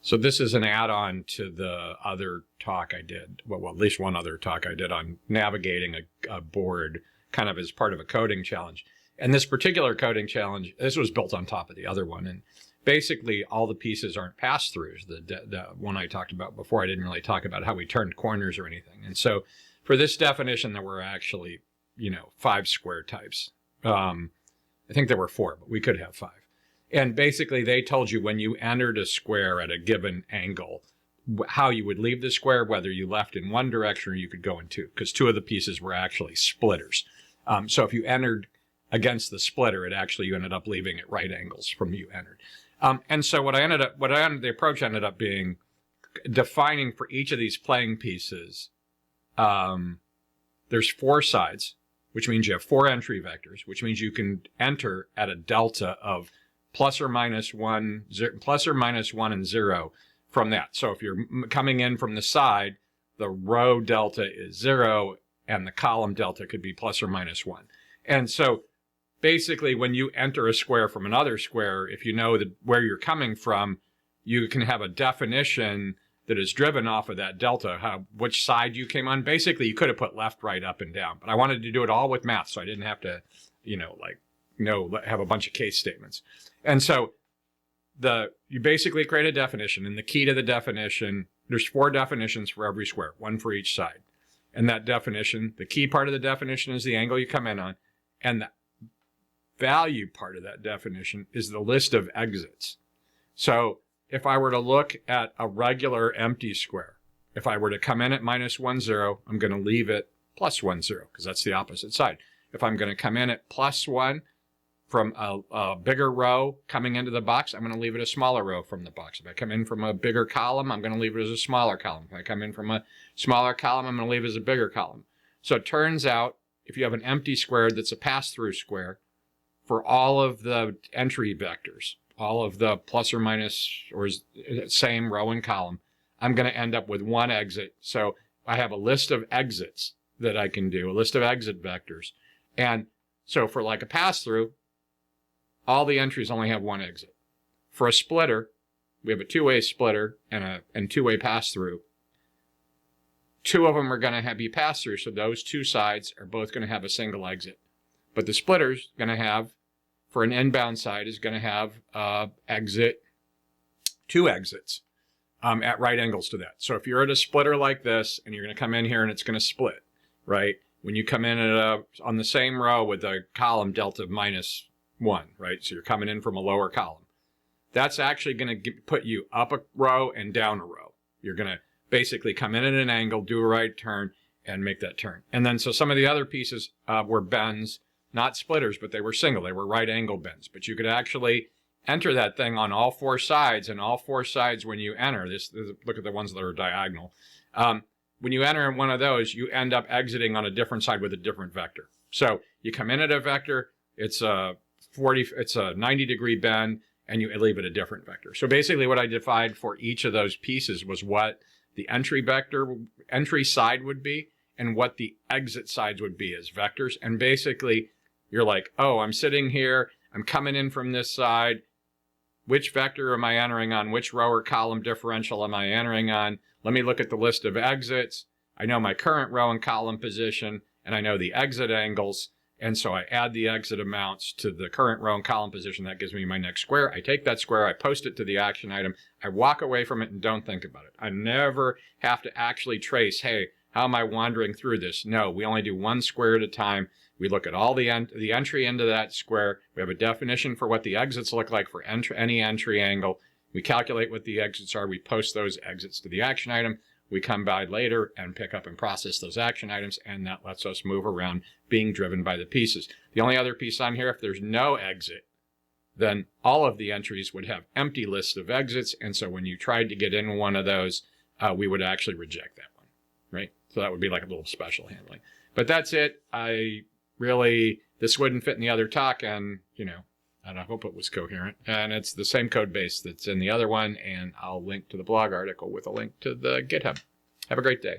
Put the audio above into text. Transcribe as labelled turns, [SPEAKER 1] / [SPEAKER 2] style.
[SPEAKER 1] So this is an add-on to the other talk I did, well, at least one other talk I did on navigating a board kind of as part of a coding challenge. And this particular coding challenge, this was built on top of the other one. And basically all the pieces aren't pass-throughs. The one I talked about before, I didn't really talk about how we turned corners or anything. And so for this definition, there were actually, 5 square types. I think there were 4, but we could have 5. And basically, they told you when you entered a square at a given angle, how you would leave the square, whether you left in one direction or you could go in 2, because 2 of the pieces were actually splitters. So if you entered against the splitter, you ended up leaving at right angles from you entered. And so the approach ended up being defining for each of these playing pieces. There's 4 sides, which means you have 4 entry vectors, which means you can enter at a delta of plus or minus 1 and 0 from that. So if you're coming in from the side, the row delta is 0 and the column delta could be plus or minus 1. And so basically when you enter a square from another square, if you know where you're coming from, you can have a definition that is driven off of that delta, which side you came on. Basically, you could have put left, right, up, and down, but I wanted to do it all with math, so I didn't have to, have a bunch of case statements. And so you basically create a definition, and the key to the definition, there's 4 definitions for every square, 1 for each side. And that definition, the key part of the definition is the angle you come in on, and the value part of that definition is the list of exits. So if I were to look at a regular empty square, if I were to come in at minus 1, 0, I'm going to leave it plus 1, 0, because that's the opposite side. If I'm going to come in at plus 1, from a bigger row coming into the box, I'm going to leave it a smaller row from the box. If I come in from a bigger column, I'm going to leave it as a smaller column. If I come in from a smaller column, I'm going to leave it as a bigger column. So it turns out if you have an empty square that's a pass-through square, for all of the entry vectors, all of the plus or minus or same row and column, I'm going to end up with 1 exit. So I have a list of exits that I can do, a list of exit vectors. And so for like a pass-through, all the entries only have 1 exit. For a splitter, we have a 2-way splitter and 2-way pass-through. 2 of them are going to be pass-through, so those 2 sides are both going to have a single exit. But the splitter's going to have, for an inbound side, is going to have 2 exits at right angles to that. So if you're at a splitter like this, and you're going to come in here and it's going to split, right? When you come in on the same row with a column delta of minus 1, right? So you're coming in from a lower column. That's actually going to put you up a row and down a row. You're going to basically come in at an angle, do a right turn, and make that turn. And then so some of the other pieces were bends, not splitters, but they were single. They were right angle bends. But you could actually enter that thing on all 4 sides, and all 4 sides when you enter, look at the ones that are diagonal. When you enter in one of those, you end up exiting on a different side with a different vector. So you come in at a vector, it's a 90-degree bend, and you leave it a different vector. So basically what I defined for each of those pieces was what the entry side would be and what the exit sides would be as vectors. And basically you're like, oh, I'm sitting here, I'm coming in from this side. Which vector am I entering on? Which row or column differential am I entering on? Let me look at the list of exits. I know my current row and column position, and I know the exit angles. And so I add the exit amounts to the current row and column position. That gives me my next square. I take that square, I post it to the action item. I walk away from it and don't think about it. I never have to actually trace, hey, how am I wandering through this? No, we only do 1 square at a time. We look at all the entry into that square. We have a definition for what the exits look like for any entry angle. We calculate what the exits are. We post those exits to the action item. We come by later and pick up and process those action items, and that lets us move around being driven by the pieces. The only other piece on here, if there's no exit, then all of the entries would have empty lists of exits, and so when you tried to get in one of those, we would actually reject that one, right? So that would be like a little special handling. But that's it. This wouldn't fit in the other talk, and, and I hope it was coherent. And it's the same code base that's in the other one, and I'll link to the blog article with a link to the GitHub. Have a great day.